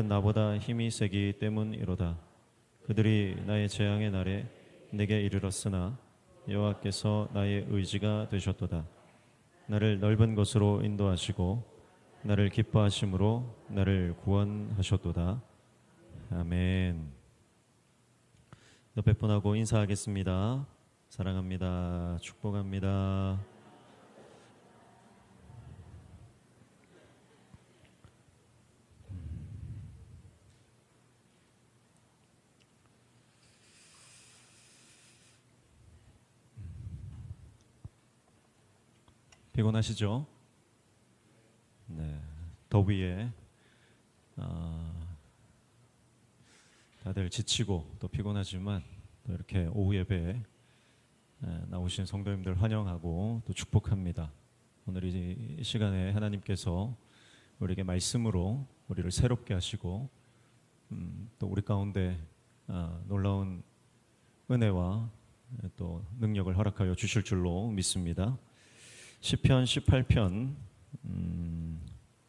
나보다 힘이 세기 때문이로다. 그들이 나의 재앙의 날에 내게 이르렀으나 여호와께서 나의 의지가 되셨도다. 나를 넓은 곳으로 인도하시고 나를 기뻐하심으로 나를 구원하셨도다. 아멘. 옆에 분하고 인사하겠습니다. 사랑합니다. 축복합니다. 피곤하시죠? 네, 더위에 다들 지치고 또 피곤하지만 또 이렇게 오후 예배에 나오신 성도님들 환영하고 또 축복합니다. 오늘 이 시간에 하나님께서 우리에게 말씀으로 우리를 새롭게 하시고 또 우리 가운데 놀라운 은혜와 또 능력을 허락하여 주실 줄로 믿습니다. 시편 18편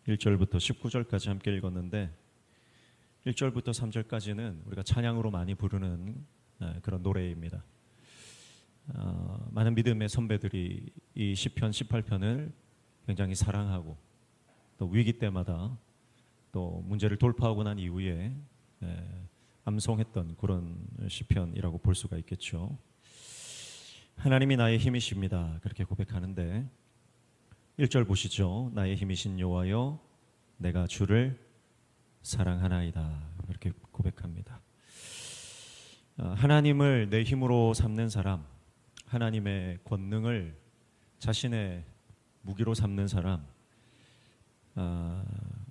1절부터 19절까지 함께 읽었는데 1절부터 3절까지는 우리가 찬양으로 많이 부르는 그런 노래입니다. 많은 믿음의 선배들이 이 시편 18편을 굉장히 사랑하고 또 위기 때마다 또 문제를 돌파하고 난 이후에 암송했던 그런 시편이라고 볼 수가 있겠죠. 하나님이 나의 힘이십니다. 그렇게 고백하는데 1절 보시죠. 나의 힘이신 여호와여 내가 주를 사랑하나이다. 그렇게 고백합니다. 하나님을 내 힘으로 삼는 사람, 하나님의 권능을 자신의 무기로 삼는 사람,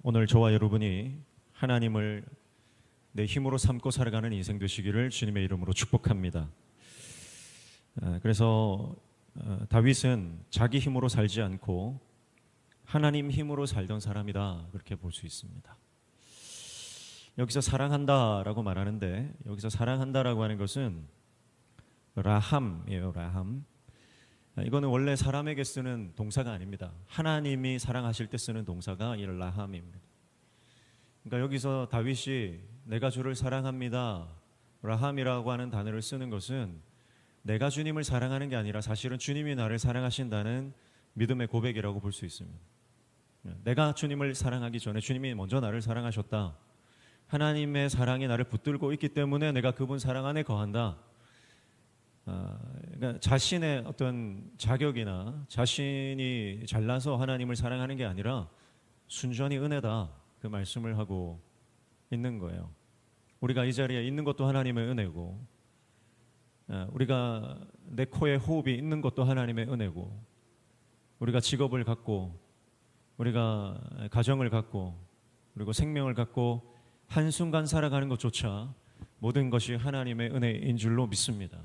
오늘 저와 여러분이 하나님을 내 힘으로 삼고 살아가는 인생 되시기를 주님의 이름으로 축복합니다. 그래서 다윗은 자기 힘으로 살지 않고 하나님 힘으로 살던 사람이다, 그렇게 볼 수 있습니다. 여기서 사랑한다라고 말하는데 여기서 사랑한다라고 하는 것은 라함이에요. 라함. 이거는 원래 사람에게 쓰는 동사가 아닙니다. 하나님이 사랑하실 때 쓰는 동사가 이 라함입니다. 그러니까 여기서 다윗이 내가 주를 사랑합니다, 라함이라고 하는 단어를 쓰는 것은 내가 주님을 사랑하는 게 아니라 사실은 주님이 나를 사랑하신다는 믿음의 고백이라고 볼 수 있습니다. 내가 주님을 사랑하기 전에 주님이 먼저 나를 사랑하셨다. 하나님의 사랑이 나를 붙들고 있기 때문에 내가 그분 사랑 안에 거한다. 그러니까 자신의 어떤 자격이나 자신이 잘나서 하나님을 사랑하는 게 아니라 순전히 은혜다, 그 말씀을 하고 있는 거예요. 우리가 이 자리에 있는 것도 하나님의 은혜고 우리가 내 코에 호흡이 있는 것도 하나님의 은혜고 우리가 직업을 갖고 우리가 가정을 갖고 그리고 생명을 갖고 한순간 살아가는 것조차 모든 것이 하나님의 은혜인 줄로 믿습니다.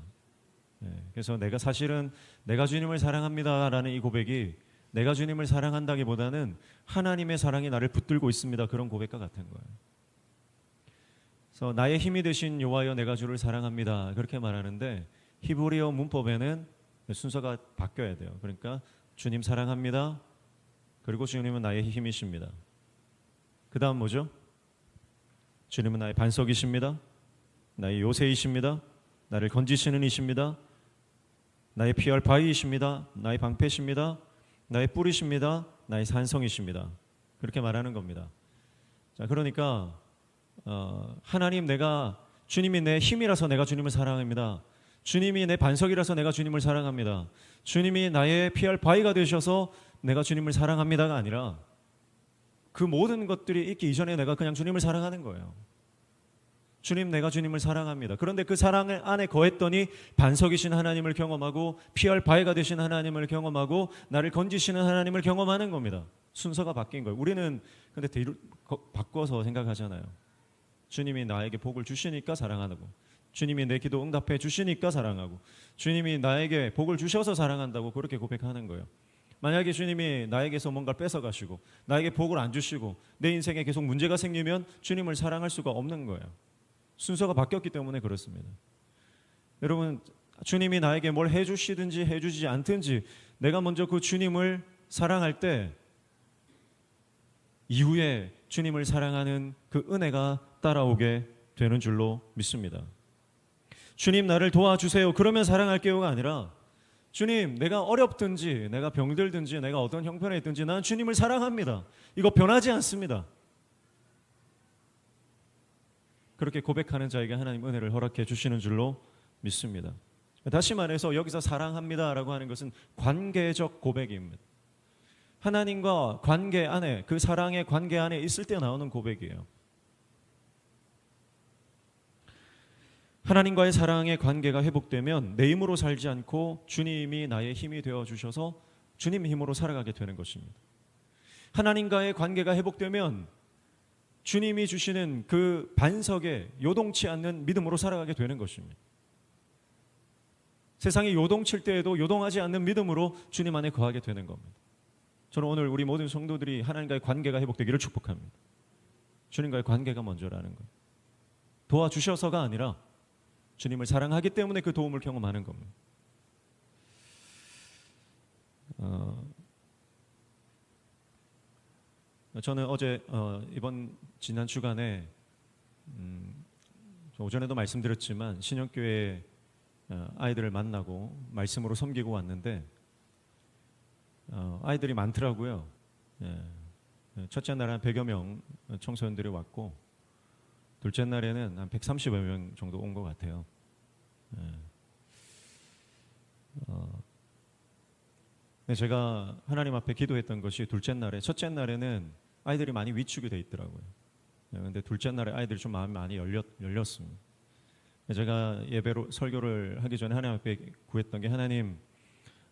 그래서 내가 사실은 내가 주님을 사랑합니다라는 이 고백이 내가 주님을 사랑한다기보다는 하나님의 사랑이 나를 붙들고 있습니다, 그런 고백과 같은 거예요. 그래서 나의 힘이 되신 여호와여 내가 주를 사랑합니다, 그렇게 말하는데 히브리어 문법에는 순서가 바뀌어야 돼요. 그러니까 주님 사랑합니다, 그리고 주님은 나의 힘이십니다. 그 다음 뭐죠? 주님은 나의 반석이십니다, 나의 요새이십니다, 나를 건지시는 이십니다, 나의 피할 바위이십니다, 나의 방패십니다, 나의 뿌리십니다, 나의 산성이십니다. 그렇게 말하는 겁니다. 자, 그러니까 하나님, 주님이 내 힘이라서 내가 주님을 사랑합니다. 주님이 내 반석이라서 내가 주님을 사랑합니다. 주님이 나의 피할 바위가 되셔서 내가 주님을 사랑합니다가 아니라 그 모든 것들이 있기 이전에 내가 그냥 주님을 사랑하는 거예요. 주님, 내가 주님을 사랑합니다. 그런데 그 사랑 안에 거했더니 반석이신 하나님을 경험하고 피할 바위가 되신 하나님을 경험하고 나를 건지시는 하나님을 경험하는 겁니다. 순서가 바뀐 거예요. 우리는 근데 바꿔서 생각하잖아요. 주님이 나에게 복을 주시니까 사랑하고, 주님이 내 기도 응답해 주시니까 사랑하고, 주님이 나에게 복을 주셔서 사랑한다고 그렇게 고백하는 거예요. 만약에 주님이 나에게서 뭔가를 뺏어가시고 나에게 복을 안 주시고 내 인생에 계속 문제가 생기면 주님을 사랑할 수가 없는 거예요. 순서가 바뀌었기 때문에 그렇습니다. 여러분, 주님이 나에게 뭘 해주시든지 해주지 않든지 내가 먼저 그 주님을 사랑할 때 이후에 주님을 사랑하는 그 은혜가 따라오게 되는 줄로 믿습니다. 주님 나를 도와주세요. 그러면 사랑할게요가 아니라 주님 내가 어렵든지 내가 병들든지 내가 어떤 형편에 있든지 난 주님을 사랑합니다. 이거 변하지 않습니다. 그렇게 고백하는 자에게 하나님 은혜를 허락해 주시는 줄로 믿습니다. 다시 말해서 여기서 사랑합니다라고 하는 것은 관계적 고백입니다. 하나님과 관계 안에, 그 사랑의 관계 안에 있을 때 나오는 고백이에요. 하나님과의 사랑의 관계가 회복되면 내 힘으로 살지 않고 주님이 나의 힘이 되어 주셔서 주님의 힘으로 살아가게 되는 것입니다. 하나님과의 관계가 회복되면 주님이 주시는 그 반석에 요동치 않는 믿음으로 살아가게 되는 것입니다. 세상이 요동칠 때에도 요동하지 않는 믿음으로 주님 안에 거하게 되는 겁니다. 저는 오늘 우리 모든 성도들이 하나님과의 관계가 회복되기를 축복합니다. 주님과의 관계가 먼저라는 것. 도와주셔서가 아니라 주님을 사랑하기 때문에 그 도움을 경험하는 겁니다. 저는 어제 이번 지난 주간에 오전에도 말씀드렸지만 신영교회 아이들을 만나고 말씀으로 섬기고 왔는데 아이들이 많더라고요. 첫째 날에 한 100여 명 청소년들이 왔고 둘째 날에는 한 130여 명 정도 온 것 같아요. 제가 하나님 앞에 기도했던 것이 둘째 날에, 첫째 날에는 아이들이 많이 위축이 돼 있더라고요. 그런데 둘째 날에 아이들이 좀 마음이 많이 열렸습니다. 제가 예배로 설교를 하기 전에 하나님 앞에 구했던 게 하나님,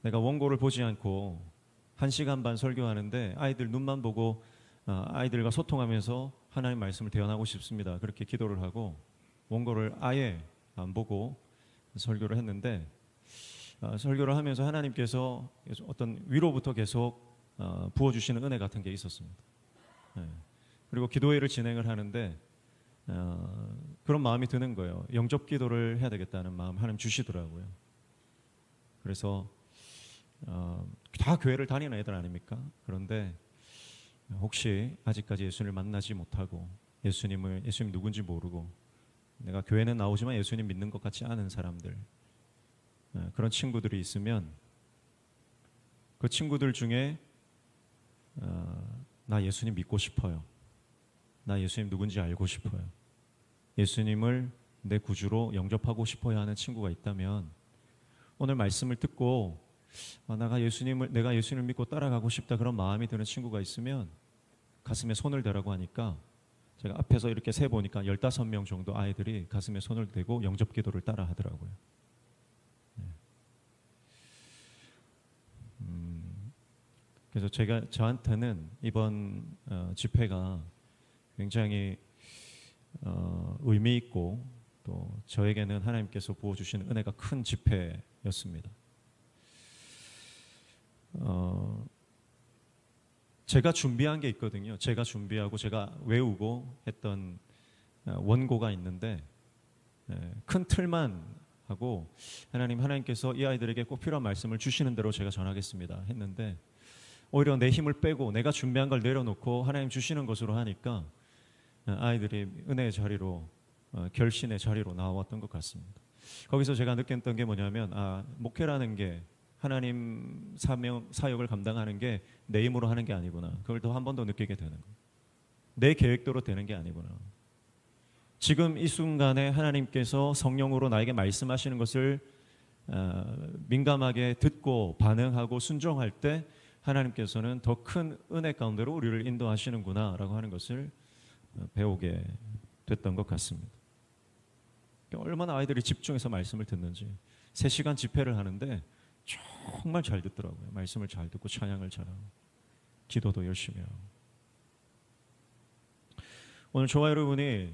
내가 원고를 보지 않고 1시간 반 설교하는데 아이들 눈만 보고 아이들과 소통하면서 하나님 말씀을 대언하고 싶습니다. 그렇게 기도를 하고 원고를 아예 안 보고 설교를 했는데 설교를 하면서 하나님께서 어떤 위로부터 계속 부어주시는 은혜 같은 게 있었습니다. 그리고 기도회를 진행을 하는데 그런 마음이 드는 거예요. 영접 기도를 해야 되겠다는 마음 하나님 주시더라고요. 그래서 다 교회를 다니는 애들 아닙니까? 그런데 혹시 아직까지 예수님을 만나지 못하고 예수님 누군지 모르고 내가 교회는 나오지만 예수님 믿는 것 같지 않은 사람들, 그런 친구들이 있으면 그 친구들 중에 나 예수님 믿고 싶어요. 나 예수님 누군지 알고 싶어요. 예수님을 내 구주로 영접하고 싶어야 하는 친구가 있다면 오늘 말씀을 듣고 내가 예수님을 믿고 따라가고 싶다 그런 마음이 드는 친구가 있으면 가슴에 손을 대라고 하니까 제가 앞에서 이렇게 세보니까 15명 정도 아이들이 가슴에 손을 대고 영접 기도를 따라 하더라고요. 그래서 저한테는 이번 집회가 굉장히 의미 있고 또 저에게는 하나님께서 부어주시는 은혜가 큰 집회였습니다. 제가 준비한 게 있거든요. 제가 준비하고 제가 외우고 했던 원고가 있는데 큰 틀만 하고 하나님께서 이 아이들에게 꼭 필요한 말씀을 주시는 대로 제가 전하겠습니다 했는데 오히려 내 힘을 빼고 내가 준비한 걸 내려놓고 하나님 주시는 것으로 하니까 아이들이 은혜의 자리로 결신의 자리로 나왔던 것 같습니다. 거기서 제가 느꼈던 게 뭐냐면 목회라는 게 하나님 사역을 감당하는 게 내 힘으로 하는 게 아니구나. 그걸 더 한 번 더 느끼게 되는 거예요. 내 계획대로 되는 게 아니구나. 지금 이 순간에 하나님께서 성령으로 나에게 말씀하시는 것을 민감하게 듣고 반응하고 순종할 때 하나님께서는 더 큰 은혜 가운데로 우리를 인도하시는구나 라고 하는 것을 배우게 됐던 것 같습니다. 얼마나 아이들이 집중해서 말씀을 듣는지 3시간 집회를 하는데 정말 잘 듣더라고요. 말씀을 잘 듣고 찬양을 잘하고 기도도 열심히 하고. 오늘 저와 여러분이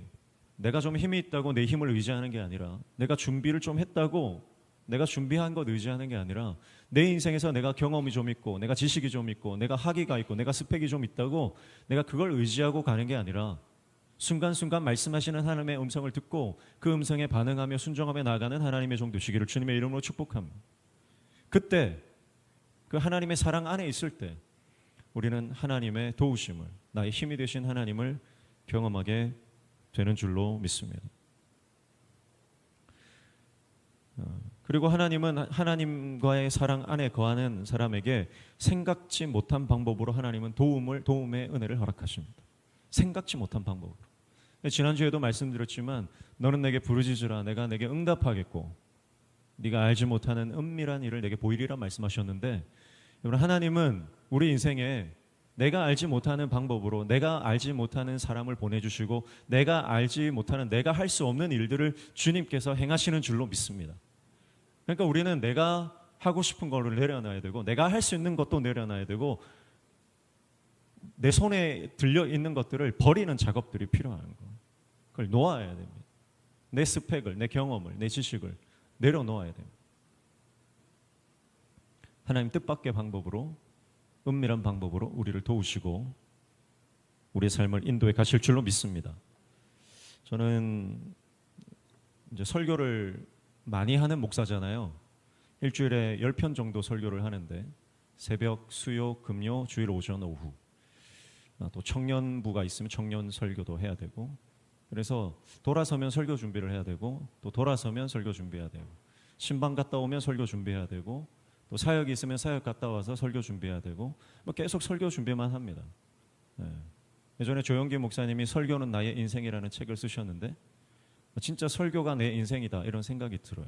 내가 좀 힘이 있다고 내 힘을 의지하는 게 아니라 내가 준비를 좀 했다고 내가 준비한 것 의지하는 게 아니라 내 인생에서 내가 경험이 좀 있고 내가 지식이 좀 있고 내가 학위가 있고 내가 스펙이 좀 있다고 내가 그걸 의지하고 가는 게 아니라 순간순간 말씀하시는 하나님의 음성을 듣고 그 음성에 반응하며 순종하며 나아가는 하나님의 종 되시기를 주님의 이름으로 축복합니다. 그때 그 하나님의 사랑 안에 있을 때 우리는 하나님의 도우심을, 나의 힘이 되신 하나님을 경험하게 되는 줄로 믿습니다. 그리고 하나님은 하나님과의 사랑 안에 거하는 사람에게 생각지 못한 방법으로 하나님은 도움의 은혜를 허락하십니다. 생각지 못한 방법으로. 지난주에도 말씀드렸지만 너는 내게 부르짖으라 내가 내게 응답하겠고 네가 알지 못하는 은밀한 일을 내게 보이리라 말씀하셨는데, 여러분, 하나님은 우리 인생에 내가 알지 못하는 방법으로 내가 알지 못하는 사람을 보내주시고 내가 알지 못하는, 내가 할 수 없는 일들을 주님께서 행하시는 줄로 믿습니다. 그러니까 우리는 내가 하고 싶은 거를 내려놔야 되고 내가 할 수 있는 것도 내려놔야 되고 내 손에 들려 있는 것들을 버리는 작업들이 필요한 거예요. 그걸 놓아야 됩니다. 내 스펙을, 내 경험을, 내 지식을 내려놓아야 됩니다. 하나님 뜻밖의 방법으로, 은밀한 방법으로 우리를 도우시고 우리의 삶을 인도해 가실 줄로 믿습니다. 저는 이제 설교를 많이 하는 목사잖아요. 일주일에 10편 정도 설교를 하는데 새벽, 수요, 금요, 주일 오전, 오후, 또 청년부가 있으면 청년 설교도 해야 되고, 그래서 돌아서면 설교 준비를 해야 되고 또 돌아서면 설교 준비해야 되고, 신방 갔다 오면 설교 준비해야 되고, 또 사역이 있으면 사역 갔다 와서 설교 준비해야 되고, 뭐 계속 설교 준비만 합니다. 예전에 조영기 목사님이 설교는 나의 인생이라는 책을 쓰셨는데 진짜 설교가 내 인생이다 이런 생각이 들어요.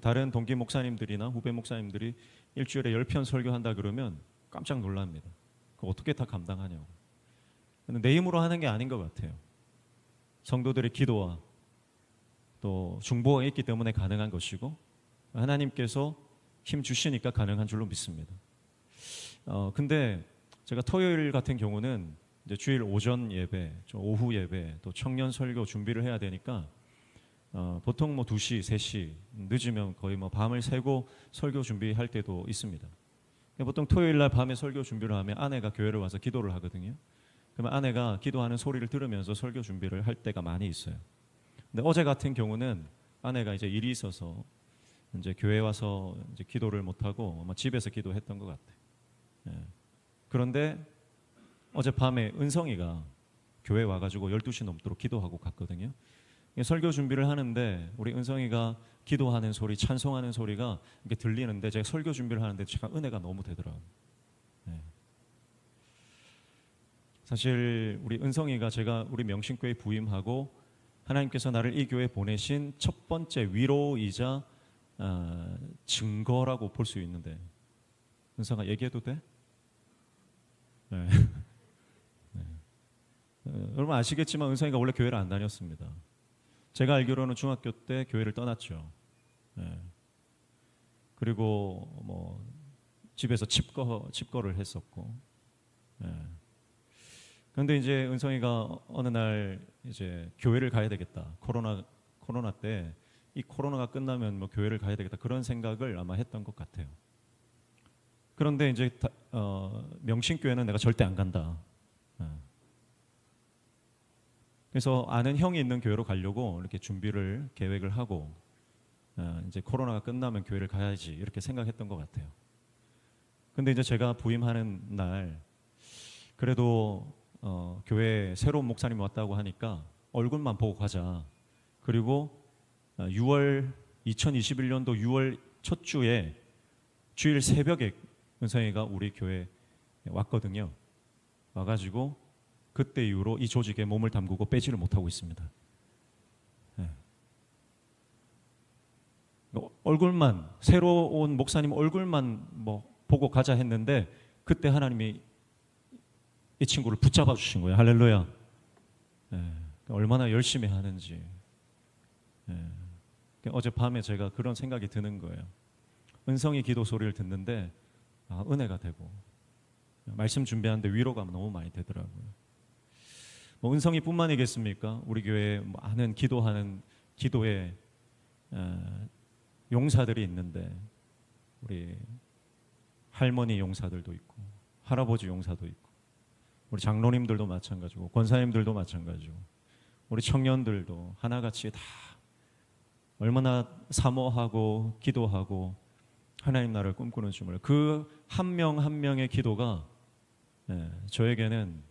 다른 동기 목사님들이나 후배 목사님들이 일주일에 10편 설교한다 그러면 깜짝 놀랍니다. 그거 어떻게 다 감당하냐고. 근데 내 힘으로 하는 게 아닌 것 같아요. 성도들의 기도와 또 중보가 있기 때문에 가능한 것이고 하나님께서 힘 주시니까 가능한 줄로 믿습니다. 근데 제가 토요일 같은 경우는 이제 주일 오전 예배, 오후 예배, 또 청년 설교 준비를 해야 되니까 보통 뭐 2시, 3시, 늦으면 거의 뭐 밤을 새고 설교 준비할 때도 있습니다. 보통 토요일 날 밤에 설교 준비를 하면 아내가 교회를 와서 기도를 하거든요. 그러면 아내가 기도하는 소리를 들으면서 설교 준비를 할 때가 많이 있어요. 근데 어제 같은 경우는 아내가 이제 일이 있어서 이제 교회 와서 이제 기도를 못 하고 아마 집에서 기도했던 것 같아요. 그런데 어젯밤에 은성이가 교회 와가지고 12시 넘도록 기도하고 갔거든요. 설교 준비를 하는데 우리 은성이가 기도하는 소리, 찬송하는 소리가 이렇게 들리는데 제가 설교 준비를 하는데 제가 은혜가 너무 되더라고요. 사실 우리 은성이가 제가 우리 명신교회 부임하고 하나님께서 나를 이 교회에 보내신 첫 번째 위로이자 증거라고 볼 수 있는데, 은성아 얘기해도 돼? 네. 여러분 아시겠지만 은성이가 원래 교회를 안 다녔습니다. 제가 알기로는 중학교 때 교회를 떠났죠. 그리고 뭐 집에서 칩거를 했었고. 그런데 이제 은성이가 어느 날 이제 교회를 가야 되겠다. 코로나 때 이 코로나가 끝나면 뭐 교회를 가야 되겠다 그런 생각을 아마 했던 것 같아요. 그런데 이제 명신교회는 내가 절대 안 간다. 그래서 아는 형이 있는 교회로 가려고 이렇게 계획을 하고 이제 코로나가 끝나면 교회를 가야지 이렇게 생각했던 것 같아요. 근데 이제 제가 부임하는 날 그래도 교회에 새로운 목사님 왔다고 하니까 얼굴만 보고 가자. 그리고 2021년도 6월 첫 주에 주일 새벽에 은성이가 우리 교회에 왔거든요. 와가지고 그때 이후로 이 조직에 몸을 담그고 빼지를 못하고 있습니다. 얼굴만, 새로 온 목사님 얼굴만 뭐 보고 가자 했는데 그때 하나님이 이 친구를 붙잡아 주신 거예요. 할렐루야. 얼마나 열심히 하는지. 어젯밤에 제가 그런 생각이 드는 거예요. 은성이 기도 소리를 듣는데 은혜가 되고 말씀 준비하는데 위로가 너무 많이 되더라고요. 뭐 은성이뿐만이겠습니까? 우리 교회에 많은 기도하는 기도에 용사들이 있는데 우리 할머니 용사들도 있고 할아버지 용사도 있고 우리 장로님들도 마찬가지고 권사님들도 마찬가지고 우리 청년들도 하나같이 다 얼마나 사모하고 기도하고 하나님 나라를 꿈꾸는 줄 몰라요. 그 한 명 한 명의 기도가 저에게는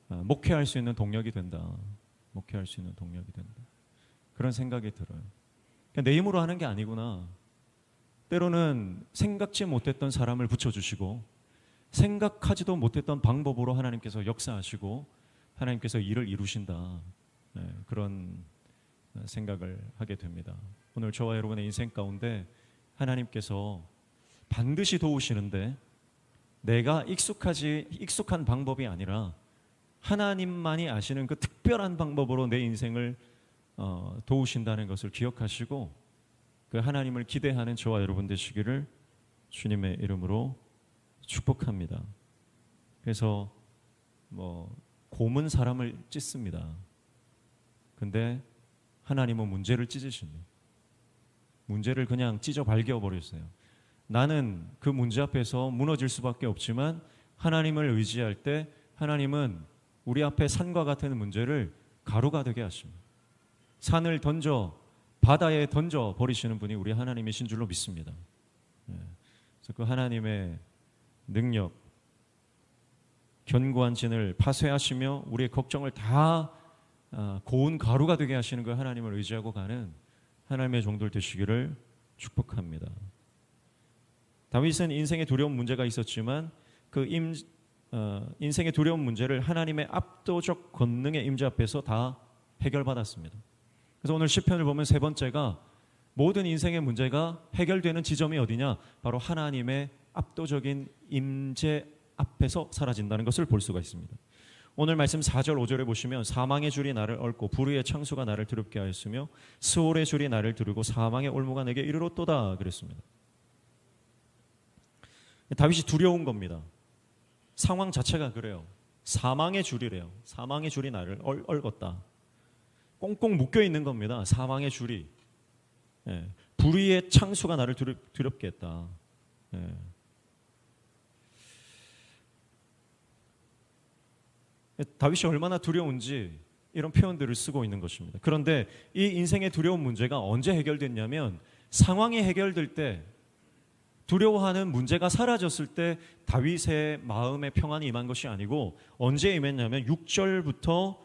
목회할 수 있는 동력이 된다. 목회할 수 있는 동력이 된다. 그런 생각이 들어요. 내 힘으로 하는 게 아니구나. 때로는 생각지 못했던 사람을 붙여주시고 생각하지도 못했던 방법으로 하나님께서 역사하시고 하나님께서 일을 이루신다. 그런 생각을 하게 됩니다. 오늘 저와 여러분의 인생 가운데 하나님께서 반드시 도우시는데 내가 익숙한 방법이 아니라 하나님만이 아시는 그 특별한 방법으로 내 인생을 도우신다는 것을 기억하시고 그 하나님을 기대하는 저와 여러분 되시기를 주님의 이름으로 축복합니다. 그래서 곰은 사람을 찢습니다. 근데 하나님은 문제를 찢으십니다. 문제를 그냥 찢어 발겨버렸어요. 나는 그 문제 앞에서 무너질 수밖에 없지만 하나님을 의지할 때 하나님은 우리 앞에 산과 같은 문제를 가루가 되게 하십니다. 산을 바다에 던져 버리시는 분이 우리 하나님이신 줄로 믿습니다. 그래서 그 하나님의 능력, 견고한 진을 파쇄하시며 우리의 걱정을 다 고운 가루가 되게 하시는 그 하나님을 의지하고 가는 하나님의 종들 되시기를 축복합니다. 다윗은 인생에 두려운 문제가 있었지만 그 인생의 두려운 문제를 하나님의 압도적 권능의 임재 앞에서 다 해결받았습니다. 그래서 오늘 시편을 보면 세 번째가 모든 인생의 문제가 해결되는 지점이 어디냐? 바로 하나님의 압도적인 임재 앞에서 사라진다는 것을 볼 수가 있습니다. 오늘 말씀 4절 5절에 보시면 사망의 줄이 나를 얽고 불의의 창수가 나를 두렵게 하였으며 스올의 줄이 나를 두르고 사망의 올무가 내게 이르렀도다 그랬습니다. 다윗이 두려운 겁니다. 상황 자체가 그래요. 사망의 줄이래요. 사망의 줄이 나를 얽었다. 꽁꽁 묶여 있는 겁니다. 사망의 줄이. 불의의 창수가 나를 두렵게 했다. 다윗이 얼마나 두려운지 이런 표현들을 쓰고 있는 것입니다. 그런데 이 인생의 두려운 문제가 언제 해결됐냐면 상황이 해결될 때, 두려워하는 문제가 사라졌을 때 다윗의 마음의 평안이 임한 것이 아니고 언제 임했냐면 6절부터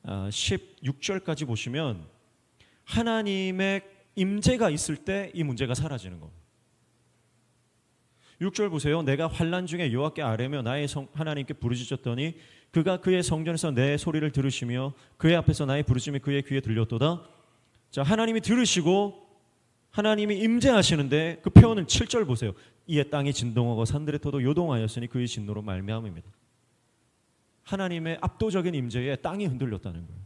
16절까지 보시면 하나님의 임재가 있을 때 이 문제가 사라지는 겁니다. 6절 보세요. 내가 환난 중에 여호와께 아뢰며 나의 하나님께 부르짖었더니 그가 그의 성전에서 내 소리를 들으시며 그의 앞에서 나의 부르짖음이 그의 귀에 들렸도다. 자, 하나님이 들으시고 하나님이 임재하시는데 그 표현은 7절 보세요. 이에 땅이 진동하고 산들의 터도 요동하였으니 그의 진노로 말미암음이다. 하나님의 압도적인 임재에 땅이 흔들렸다는 거예요.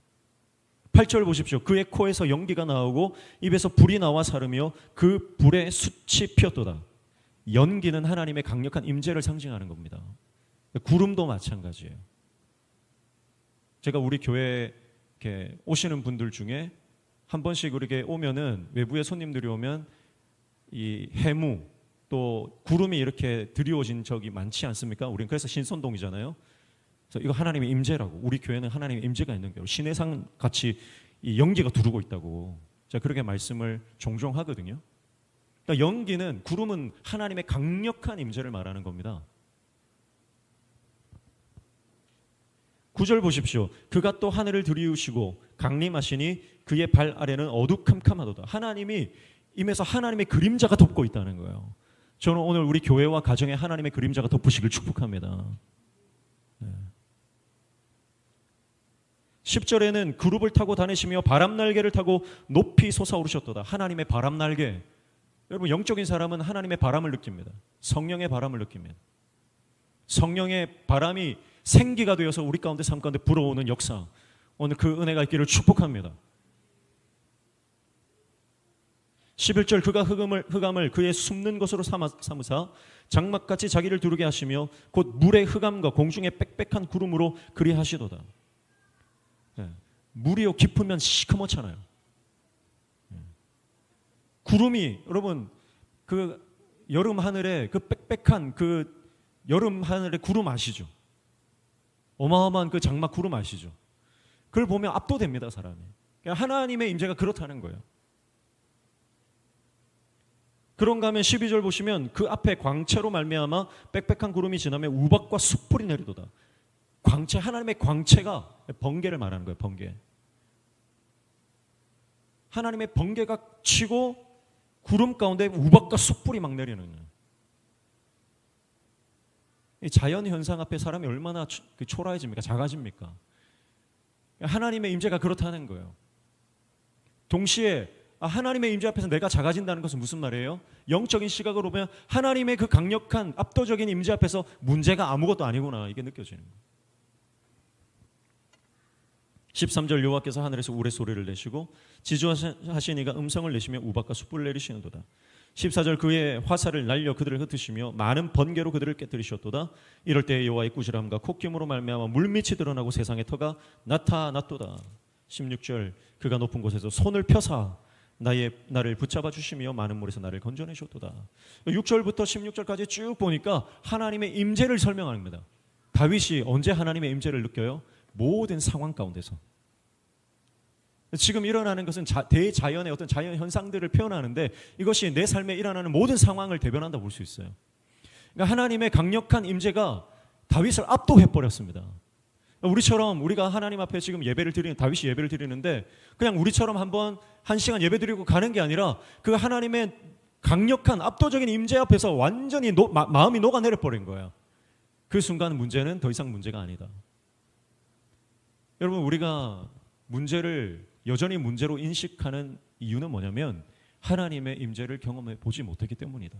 8절 보십시오. 그의 코에서 연기가 나오고 입에서 불이 나와 사르며 그 불에 숯이 피었도다. 연기는 하나님의 강력한 임재를 상징하는 겁니다. 구름도 마찬가지예요. 제가 우리 교회에 이렇게 오시는 분들 중에 한 번씩 이렇게 오면은 외부의 손님들이 오면 이 해무 또 구름이 이렇게 드리워진 적이 많지 않습니까? 우리는 그래서 신선동이잖아요. 그래서 이거 하나님의 임재라고. 우리 교회는 하나님의 임재가 있는 교회. 시내산 같이 이 연기가 두르고 있다고. 제가 그렇게 말씀을 종종 하거든요. 그러니까 연기는 구름은 하나님의 강력한 임재를 말하는 겁니다. 9절 보십시오. 그가 또 하늘을 들이우시고 강림하시니 그의 발 아래는 어두캄캄하도다. 하나님이 임해서 하나님의 그림자가 덮고 있다는 거예요. 저는 오늘 우리 교회와 가정에 하나님의 그림자가 덮으시길 축복합니다. 10절에는 그룹을 타고 다니시며 바람날개를 타고 높이 솟아오르셨도다. 하나님의 바람날개. 여러분, 영적인 사람은 하나님의 바람을 느낍니다. 성령의 바람을 느낍니다. 성령의 바람이 생기가 되어서 우리 가운데 삶 가운데 불어오는 역사, 오늘 그 은혜가 있기를 축복합니다. 11절 그가 흑암을 그의 숨는 것으로 삼으사 장막같이 자기를 두르게 하시며 곧 물의 흑암과 공중의 빽빽한 구름으로 그리하시도다. 물이요 깊으면 시커멓잖아요. 구름이, 여러분, 그 여름 하늘에 그 빽빽한 그 여름 하늘의 구름 아시죠? 어마어마한 그 장막 구름 아시죠? 그걸 보면 압도됩니다, 사람이. 하나님의 임재가 그렇다는 거예요. 그런가 하면 12절 보시면 그 앞에 광채로 말미암아 빽빽한 구름이 지나며 우박과 숯불이 내리도다. 광채, 하나님의 광채가 번개를 말하는 거예요. 번개. 하나님의 번개가 치고 구름 가운데 우박과 숯불이 막 내리는 거예요. 이 자연 현상 앞에 사람이 얼마나 초라해집니까? 작아집니까? 하나님의 임재가 그렇다는 거예요. 동시에 하나님의 임재 앞에서 내가 작아진다는 것은 무슨 말이에요? 영적인 시각으로 보면 하나님의 그 강력한 압도적인 임재 앞에서 문제가 아무것도 아니구나, 이게 느껴지는 거예요. 13절 여호와께서 하늘에서 우레소리를 내시고 지주하신 이가 음성을 내시며 우박과 숯불을 내리시는도다. 14절 그의 화살을 날려 그들을 흩으시며 많은 번개로 그들을 깨뜨리셨도다. 이럴 때 여호와의 꾸지람과 콧김으로 말미암아 물밑이 드러나고 세상의 터가 나타났도다. 16절 그가 높은 곳에서 손을 펴사 나를 붙잡아 주시며 많은 물에서 나를 건져내셨도다. 6절부터 16절까지 쭉 보니까 하나님의 임재를 설명하는 겁니다. 다윗이 언제 하나님의 임재를 느껴요? 모든 상황 가운데서. 지금 일어나는 것은 대자연의 어떤 자연 현상들을 표현하는데 이것이 내 삶에 일어나는 모든 상황을 대변한다 볼 수 있어요. 그러니까 하나님의 강력한 임재가 다윗을 압도해 버렸습니다. 우리처럼 우리가 하나님 앞에 지금 예배를 드리는, 다윗이 예배를 드리는데 그냥 우리처럼 한번 한 시간 예배 드리고 가는 게 아니라 그 하나님의 강력한 압도적인 임재 앞에서 완전히 마음이 녹아내려 버린 거예요. 그 순간 문제는 더 이상 문제가 아니다. 여러분, 우리가 문제를 여전히 문제로 인식하는 이유는 뭐냐면 하나님의 임재를 경험해 보지 못했기 때문이다.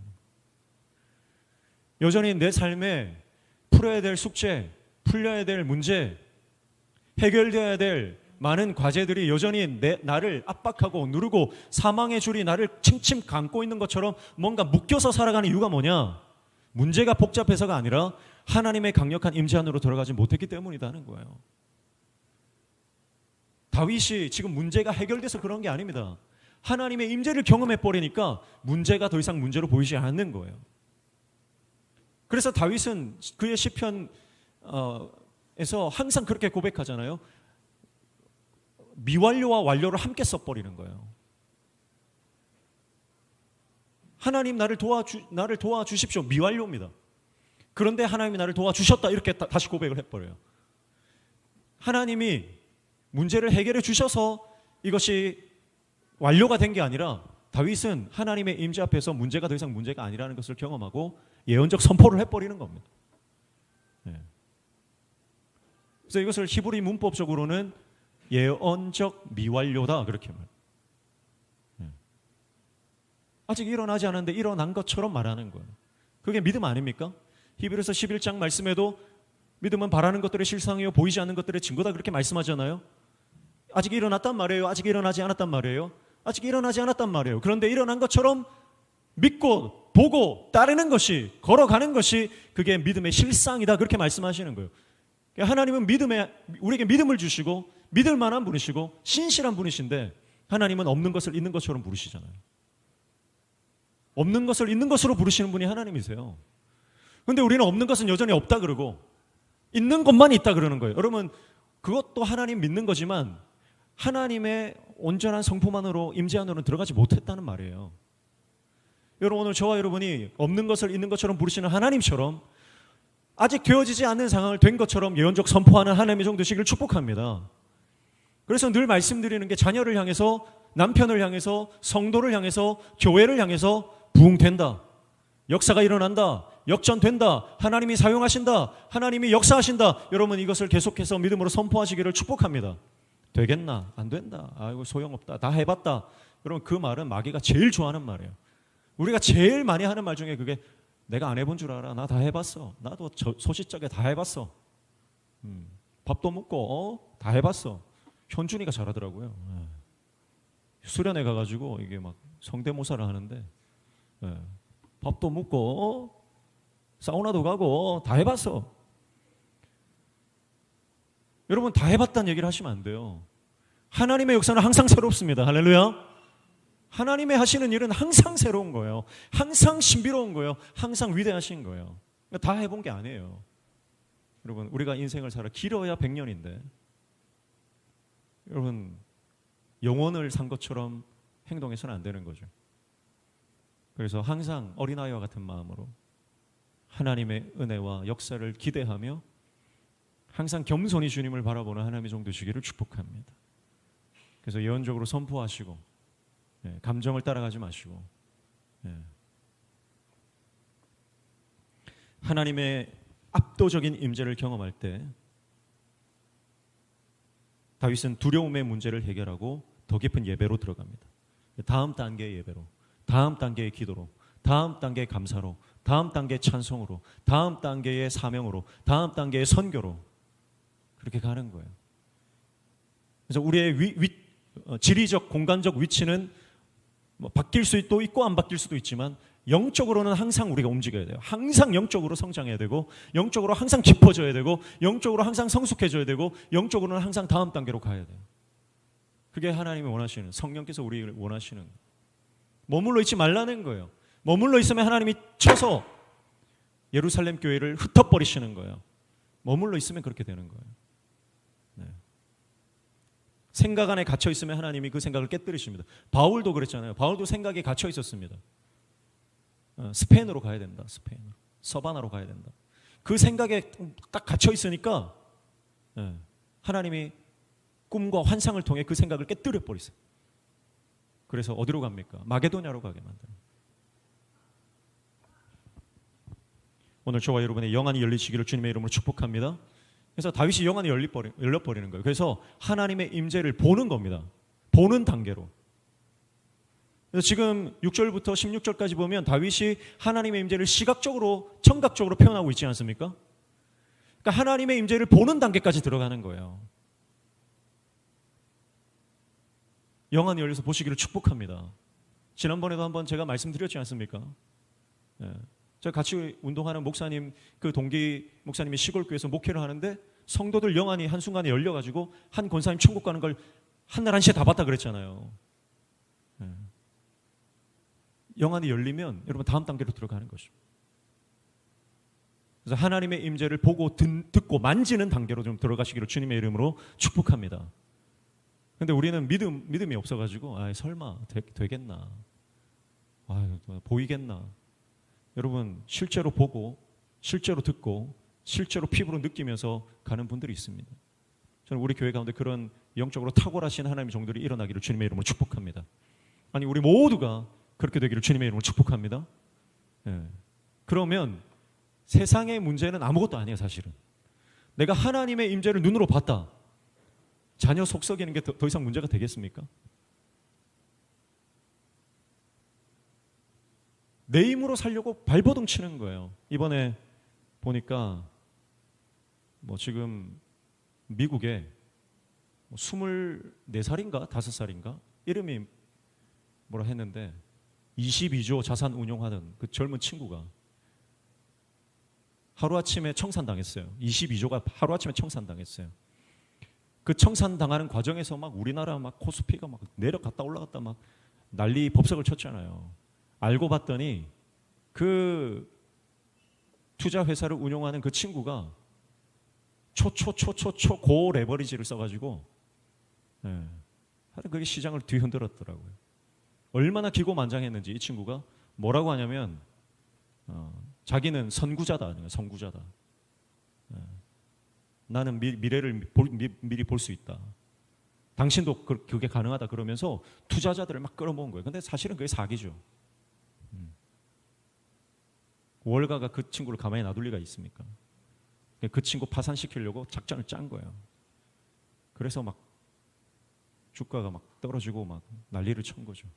여전히 내 삶에 풀어야 될 숙제, 풀려야 될 문제, 해결되어야 될 많은 과제들이 여전히 나를 압박하고 누르고 사망의 줄이 나를 칭칭 감고 있는 것처럼 뭔가 묶여서 살아가는 이유가 뭐냐? 문제가 복잡해서가 아니라 하나님의 강력한 임재 안으로 들어가지 못했기 때문이라는 거예요. 다윗이 지금 문제가 해결돼서 그런 게 아닙니다. 하나님의 임재를 경험해 버리니까 문제가 더 이상 문제로 보이지 않는 거예요. 그래서 다윗은 그의 시편에서 항상 그렇게 고백하잖아요. 미완료와 완료를 함께 써버리는 거예요. 하나님 나를 도와주십시오. 미완료입니다. 그런데 하나님이 나를 도와주셨다, 이렇게 다시 고백을 해버려요. 하나님이 문제를 해결해 주셔서 이것이 완료가 된 게 아니라 다윗은 하나님의 임재 앞에서 문제가 더 이상 문제가 아니라는 것을 경험하고 예언적 선포를 해버리는 겁니다. 그래서 이것을 히브리 문법적으로는 예언적 미완료다, 그렇게 말해요. 아직 일어나지 않았는데 일어난 것처럼 말하는 거예요. 그게 믿음 아닙니까? 히브리서 11장 말씀에도 믿음은 바라는 것들의 실상이요 보이지 않는 것들의 증거다, 그렇게 말씀하잖아요. 아직 일어났단 말이에요? 아직 일어나지 않았단 말이에요? 아직 일어나지 않았단 말이에요. 그런데 일어난 것처럼 믿고 보고 따르는 것이, 걸어가는 것이 그게 믿음의 실상이다, 그렇게 말씀하시는 거예요. 하나님은 우리에게 믿음을 주시고 믿을 만한 분이시고 신실한 분이신데 하나님은 없는 것을 있는 것처럼 부르시잖아요. 없는 것을 있는 것으로 부르시는 분이 하나님이세요. 그런데 우리는 없는 것은 여전히 없다 그러고 있는 것만 있다 그러는 거예요. 여러분, 그것도 하나님 믿는 거지만 하나님의 온전한 성품만으로 임재 안으로는 들어가지 못했다는 말이에요. 여러분, 오늘 저와 여러분이 없는 것을 있는 것처럼 부르시는 하나님처럼 아직 되어지지 않는 상황을 된 것처럼 예언적 선포하는 하나님의 종 되시기를 축복합니다. 그래서 늘 말씀드리는 게 자녀를 향해서, 남편을 향해서, 성도를 향해서, 교회를 향해서 부흥된다, 역사가 일어난다, 역전된다, 하나님이 사용하신다, 하나님이 역사하신다. 여러분, 이것을 계속해서 믿음으로 선포하시기를 축복합니다. 되겠나? 안 된다. 아이고 소용없다. 다 해봤다. 여러분, 그 말은 마귀가 제일 좋아하는 말이에요. 우리가 제일 많이 하는 말 중에 그게 내가 안 해본 줄 알아. 나 다 해봤어. 나도 소시적에 다 해봤어. 밥도 먹고 다 해봤어. 현준이가 잘하더라고요. 수련회 가가지고 이게 막 성대모사를 하는데 밥도 먹고 사우나도 가고 다 해봤어. 여러분, 다 해봤다는 얘기를 하시면 안 돼요. 하나님의 역사는 항상 새롭습니다. 할렐루야. 하나님의 하시는 일은 항상 새로운 거예요. 항상 신비로운 거예요. 항상 위대하신 거예요. 다 해본 게 아니에요. 여러분, 우리가 인생을 살아 길어야 100년인데 여러분, 영혼을 산 것처럼 행동해서는 안 되는 거죠. 그래서 항상 어린아이와 같은 마음으로 하나님의 은혜와 역사를 기대하며 항상 겸손히 주님을 바라보는 하나님의 종도 되시기를 축복합니다. 그래서 예언적으로 선포하시고 감정을 따라가지 마시고 하나님의 압도적인 임재를 경험할 때 다윗은 두려움의 문제를 해결하고 더 깊은 예배로 들어갑니다. 다음 단계의 예배로, 다음 단계의 기도로, 다음 단계의 감사로, 다음 단계의 찬송으로, 다음 단계의 사명으로, 다음 단계의 선교로 그렇게 가는 거예요. 그래서 우리의 지리적, 공간적 위치는 뭐 바뀔 수도 있고 안 바뀔 수도 있지만 영적으로는 항상 우리가 움직여야 돼요. 항상 영적으로 성장해야 되고 영적으로 항상 깊어져야 되고 영적으로 항상 성숙해져야 되고 영적으로는 항상 다음 단계로 가야 돼요. 그게 하나님이 원하시는, 성령께서 우리를 원하시는, 머물러 있지 말라는 거예요. 머물러 있으면 하나님이 쳐서 예루살렘 교회를 흩어버리시는 거예요. 머물러 있으면 그렇게 되는 거예요. 네. 생각 안에 갇혀 있으면 하나님이 그 생각을 깨뜨리십니다. 바울도 그랬잖아요. 바울도 생각에 갇혀 있었습니다. 스페인으로 가야 된다. 스페인으로. 서바나로 가야 된다. 그 생각에 딱 갇혀 있으니까 하나님이 꿈과 환상을 통해 그 생각을 깨뜨려 버리세요. 그래서 어디로 갑니까? 마게도냐로 가게 만들어요. 오늘 저와 여러분의 영안이 열리시기를 주님의 이름으로 축복합니다. 그래서 다윗이 영안이 열려버리는 거예요. 그래서 하나님의 임재를 보는 겁니다. 보는 단계로. 그래서 지금 6절부터 16절까지 보면 다윗이 하나님의 임재를 시각적으로, 청각적으로 표현하고 있지 않습니까? 그러니까 하나님의 임재를 보는 단계까지 들어가는 거예요. 영안이 열려서 보시기를 축복합니다. 지난번에도 한번 제가 말씀드렸지 않습니까? 제가 같이 운동하는 목사님, 그 동기 목사님이 시골교회에서 목회를 하는데 성도들 영안이 한순간에 열려가지고 한 권사님 천국 가는 걸 한날 한시에 다 봤다 그랬잖아요. 영안이 열리면 여러분 다음 단계로 들어가는 것입니다. 그래서 하나님의 임재를 보고 듣고 만지는 단계로 좀 들어가시기를 주님의 이름으로 축복합니다. 근데 우리는 믿음이 없어가지고 설마 되겠나, 보이겠나. 여러분 실제로 보고 실제로 듣고 실제로 피부로 느끼면서 가는 분들이 있습니다. 저는 우리 교회 가운데 그런 영적으로 탁월하신 하나님의 종들이 일어나기를 주님의 이름으로 축복합니다. 아니 우리 모두가 그렇게 되기를 주님의 이름으로 축복합니다. 그러면 세상의 문제는 아무것도 아니에요. 사실은 내가 하나님의 임재를 눈으로 봤다. 자녀 속썩이는 게 더 이상 문제가 되겠습니까? 내 힘으로 살려고 발버둥 치는 거예요. 이번에 보니까 지금 미국에 24살인가 5살인가 이름이 뭐라 했는데 22조 자산 운용하는 그 젊은 친구가 하루아침에 청산당했어요. 22조가 하루아침에 청산당했어요. 그 청산당하는 과정에서 막 우리나라 막 코스피가 막 내려갔다 올라갔다 막 난리 법석을 쳤잖아요. 알고 봤더니 그 투자 회사를 운용하는 그 친구가 고 레버리지를 써가지고 하여튼 그게 시장을 뒤흔들었더라고요. 얼마나 기고만장했는지 이 친구가 뭐라고 하냐면 자기는 선구자다. 선구자다. 나는 미래를 미리 볼 수 있다. 당신도 그게 가능하다 그러면서 투자자들을 막 끌어모은 거예요. 근데 사실은 그게 사기죠. 월가가 그 친구를 가만히 놔둘 리가 있습니까? 그 친구 파산시키려고 작전을 짠 거예요. 그래서 막 주가가 막 떨어지고 막 난리를 친 거죠.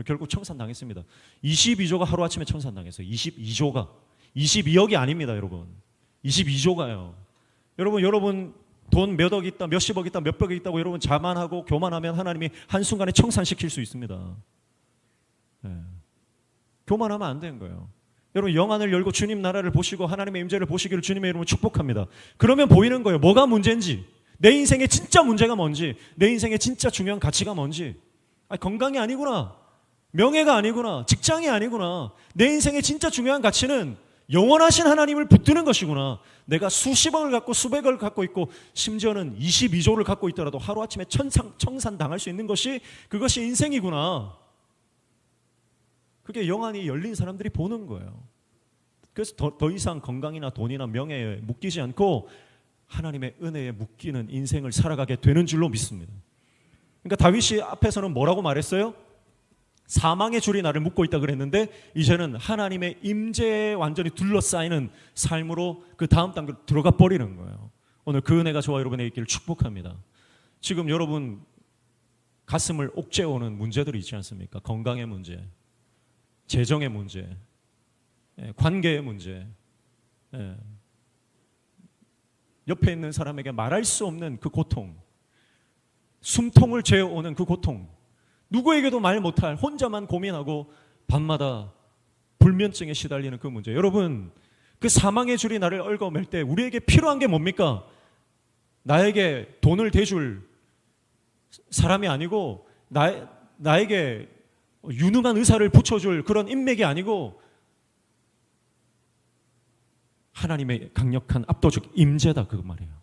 결국 청산당했습니다. 22조가 하루아침에 청산당했어요. 22조가. 22억이 아닙니다, 여러분. 22조가요. 여러분 돈 몇 억 있다, 몇십억 있다, 몇백억 있다고 여러분 자만하고 교만하면 하나님이 한순간에 청산시킬 수 있습니다. 교만하면 안 되는 거예요. 여러분 영안을 열고 주님 나라를 보시고 하나님의 임재를 보시기를 주님의 이름으로 축복합니다. 그러면 보이는 거예요. 뭐가 문제인지, 내 인생의 진짜 문제가 뭔지, 내 인생의 진짜 중요한 가치가 뭔지. 건강이 아니구나, 명예가 아니구나, 직장이 아니구나. 내 인생의 진짜 중요한 가치는 영원하신 하나님을 붙드는 것이구나. 내가 수십억을 갖고 수백억을 갖고 있고 심지어는 22조를 갖고 있더라도 하루아침에 청산당할 수 있는 것이 그것이 인생이구나. 그게 영안이 열린 사람들이 보는 거예요. 그래서 더 이상 건강이나 돈이나 명예에 묶이지 않고 하나님의 은혜에 묶이는 인생을 살아가게 되는 줄로 믿습니다. 그러니까 다윗이 앞에서는 뭐라고 말했어요? 사망의 줄이 나를 묶고 있다 그랬는데 이제는 하나님의 임재에 완전히 둘러싸이는 삶으로 그 다음 단계로 들어가 버리는 거예요. 오늘 그 은혜가 저와 여러분의 있기를 축복합니다. 지금 여러분 가슴을 옥죄어오는 문제들이 있지 않습니까? 건강의 문제, 재정의 문제, 관계의 문제, 옆에 있는 사람에게 말할 수 없는 그 고통, 숨통을 죄어오는 그 고통, 누구에게도 말 못할 혼자만 고민하고 밤마다 불면증에 시달리는 그 문제. 여러분, 그 사망의 줄이 나를 얽어맬 때 우리에게 필요한 게 뭡니까? 나에게 돈을 대줄 사람이 아니고 나에게 유능한 의사를 붙여줄 그런 인맥이 아니고 하나님의 강력한 압도적 임재다 그 말이에요.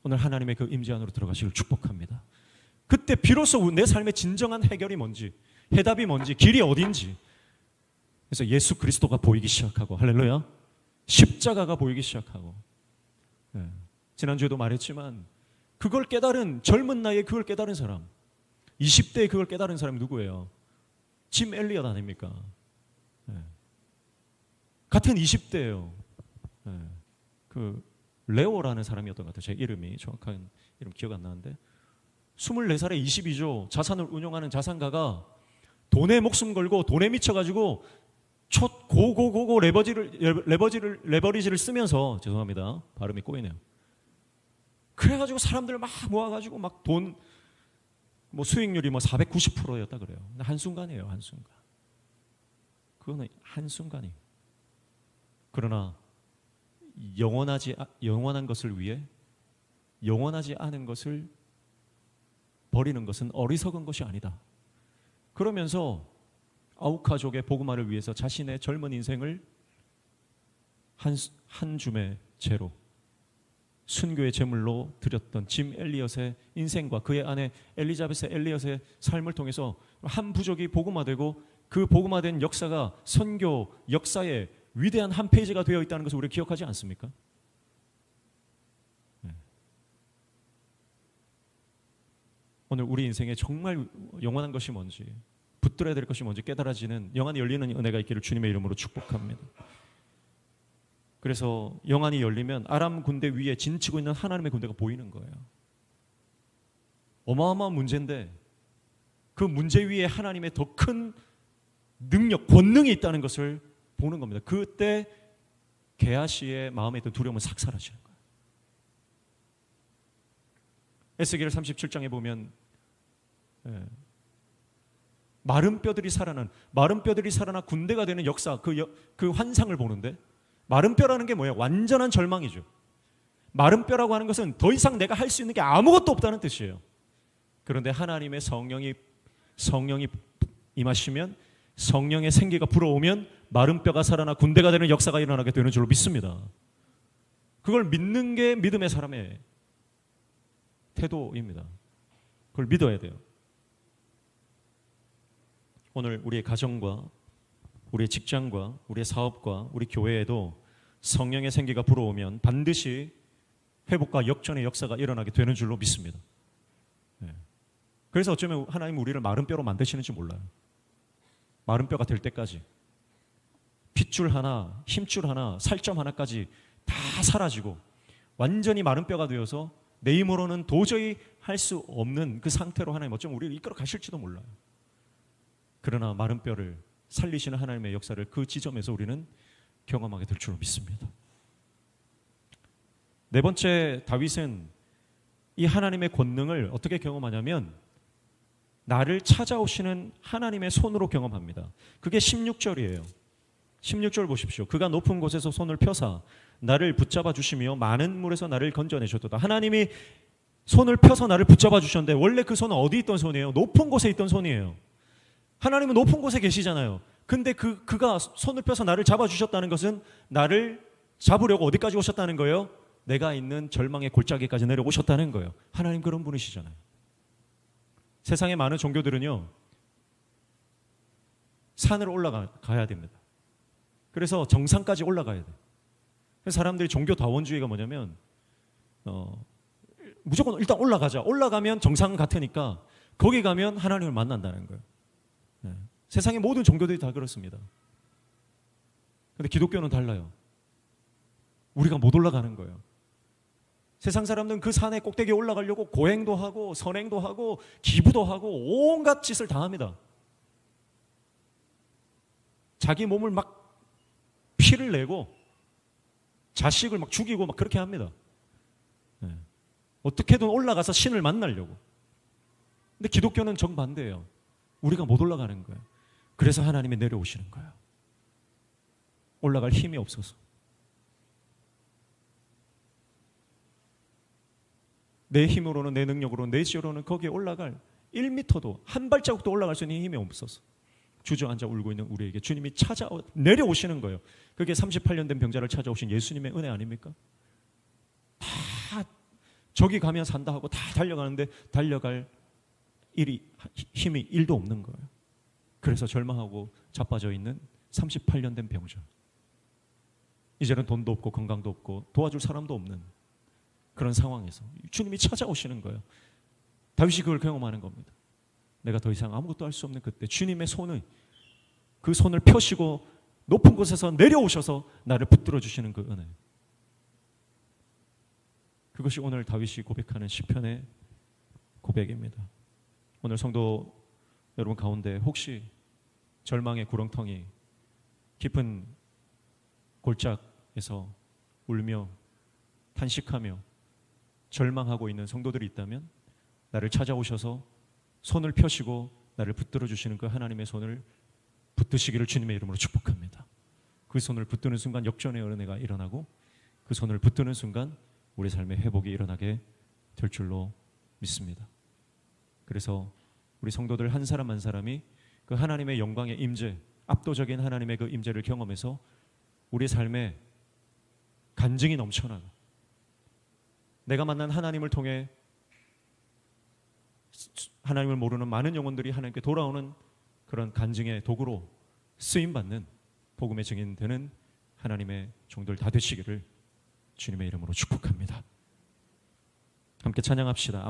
오늘 하나님의 그 임재 안으로 들어가시길 축복합니다. 그때 비로소 내 삶의 진정한 해결이 뭔지, 해답이 뭔지, 길이 어딘지, 그래서 예수 그리스도가 보이기 시작하고, 할렐루야, 십자가가 보이기 시작하고, 지난주에도 말했지만 그걸 깨달은, 젊은 나이에 그걸 깨달은 사람, 20대에 그걸 깨달은 사람이 누구예요? 짐 엘리엇 아닙니까? 같은 20대예요. 그 레오라는 사람이었던 것 같아요. 제 이름이 정확한 이름 기억 안 나는데 24살에 22조 자산을 운용하는 자산가가 돈에 목숨 걸고 돈에 미쳐가지고 고고고고 레버리지를 쓰면서, 죄송합니다, 발음이 꼬이네요. 그래가지고 사람들 막 모아가지고 막 돈 뭐 수익률이 뭐 490%였다 그래요. 한순간이에요, 한순간. 그거는 한순간이에요. 그러나 영원한 것을 위해 영원하지 않은 것을 버리는 것은 어리석은 것이 아니다. 그러면서 아우카족의 복음화를 위해서 자신의 젊은 인생을 한 줌의 재로 순교의 제물로 드렸던 짐 엘리엇의 인생과 그의 아내 엘리자베스 엘리엇의 삶을 통해서 한 부족이 복음화되고 그 복음화된 역사가 선교 역사의 위대한 한 페이지가 되어 있다는 것을 우리가 기억하지 않습니까? 오늘 우리 인생에 정말 영원한 것이 뭔지, 붙들어야 될 것이 뭔지 깨달아지는 영안이 열리는 은혜가 있기를 주님의 이름으로 축복합니다. 그래서 영안이 열리면 아람 군대 위에 진치고 있는 하나님의 군대가 보이는 거예요. 어마어마한 문제인데 그 문제 위에 하나님의 더 큰 능력, 권능이 있다는 것을 보는 겁니다. 그때 게하시의 마음에 있던 두려움은 싹 사라지는 거예요. 에스겔 37장에 보면 마른 뼈들이 살아나 군대가 되는 역사, 그 환상을 보는데, 마른 뼈라는 게 뭐예요? 완전한 절망이죠. 마른 뼈라고 하는 것은 더 이상 내가 할 수 있는 게 아무것도 없다는 뜻이에요. 그런데 하나님의 성령이 임하시면, 성령의 생기가 불어오면 마른 뼈가 살아나 군대가 되는 역사가 일어나게 되는 줄로 믿습니다. 그걸 믿는 게 믿음의 사람의 태도입니다. 그걸 믿어야 돼요. 오늘 우리의 가정과 우리의 직장과 우리의 사업과 우리 교회에도 성령의 생기가 불어오면 반드시 회복과 역전의 역사가 일어나게 되는 줄로 믿습니다. 그래서 어쩌면 하나님은 우리를 마른 뼈로 만드시는지 몰라요. 마른 뼈가 될 때까지 핏줄 하나, 힘줄 하나, 살점 하나까지 다 사라지고 완전히 마른 뼈가 되어서 내 힘으로는 도저히 할 수 없는 그 상태로 하나님 어쩌면 우리를 이끌어 가실지도 몰라요. 그러나 마른 뼈를 살리시는 하나님의 역사를 그 지점에서 우리는 경험하게 될 줄로 믿습니다. 네 번째, 다윗은 이 하나님의 권능을 어떻게 경험하냐면 나를 찾아오시는 하나님의 손으로 경험합니다. 그게 16절이에요. 16절 보십시오. 그가 높은 곳에서 손을 펴사 나를 붙잡아 주시며 많은 물에서 나를 건져내셨도다. 하나님이 손을 펴서 나를 붙잡아 주셨는데 원래 그 손은 어디 있던 손이에요? 높은 곳에 있던 손이에요. 하나님은 높은 곳에 계시잖아요. 근데 그가 손을 펴서 나를 잡아주셨다는 것은 나를 잡으려고 어디까지 오셨다는 거예요? 내가 있는 절망의 골짜기까지 내려오셨다는 거예요. 하나님 그런 분이시잖아요. 세상의 많은 종교들은요, 산을 올라가야 됩니다. 그래서 정상까지 올라가야 돼요. 사람들이 종교다원주의가 뭐냐면 무조건 일단 올라가자. 올라가면 정상 같으니까 거기 가면 하나님을 만난다는 거예요. 네. 세상의 모든 종교들이 다 그렇습니다. 근데 기독교는 달라요. 우리가 못 올라가는 거예요. 세상 사람들은 그 산의 꼭대기에 올라가려고 고행도 하고 선행도 하고 기부도 하고 온갖 짓을 다 합니다. 자기 몸을 막 피를 내고 자식을 막 죽이고 막 그렇게 합니다. 네. 어떻게든 올라가서 신을 만나려고. 근데 기독교는 정반대예요. 우리가 못 올라가는 거예요. 그래서 하나님이 내려오시는 거예요. 올라갈 힘이 없어서. 내 힘으로는, 내 능력으로는, 내 지혜로는 거기에 올라갈 1m도 한 발자국도 올라갈 수 있는 힘이 없어서 주저앉아 울고 있는 우리에게 주님이 내려오시는 거예요. 그게 38년 된 병자를 찾아오신 예수님의 은혜 아닙니까? 다 저기 가면 산다 하고 다 달려가는데 달려갈 힘이 1도 없는 거예요. 그래서 절망하고 자빠져 있는 38년 된 병자. 이제는 돈도 없고 건강도 없고 도와줄 사람도 없는 그런 상황에서 주님이 찾아오시는 거예요. 다윗이 그걸 경험하는 겁니다. 내가 더 이상 아무것도 할 수 없는 그때 주님의 그 손을 펴시고 높은 곳에서 내려오셔서 나를 붙들어 주시는 그 은혜. 그것이 오늘 다윗이 고백하는 시편의 고백입니다. 오늘 성도 여러분 가운데 혹시 절망의 구렁텅이 깊은 골짜기에서 울며 탄식하며 절망하고 있는 성도들이 있다면 나를 찾아오셔서 손을 펴시고 나를 붙들어 주시는 그 하나님의 손을 붙드시기를 주님의 이름으로 축복합니다. 그 손을 붙드는 순간 역전의 은혜가 일어나고 그 손을 붙드는 순간 우리 삶의 회복이 일어나게 될 줄로 믿습니다. 그래서 우리 성도들 한 사람 한 사람이 그 하나님의 영광의 임재, 압도적인 하나님의 그 임재를 경험해서 우리 삶에 간증이 넘쳐나고 내가 만난 하나님을 통해 하나님을 모르는 많은 영혼들이 하나님께 돌아오는 그런 간증의 도구로 쓰임받는 복음의 증인되는 하나님의 종들 다 되시기를 주님의 이름으로 축복합니다. 함께 찬양합시다.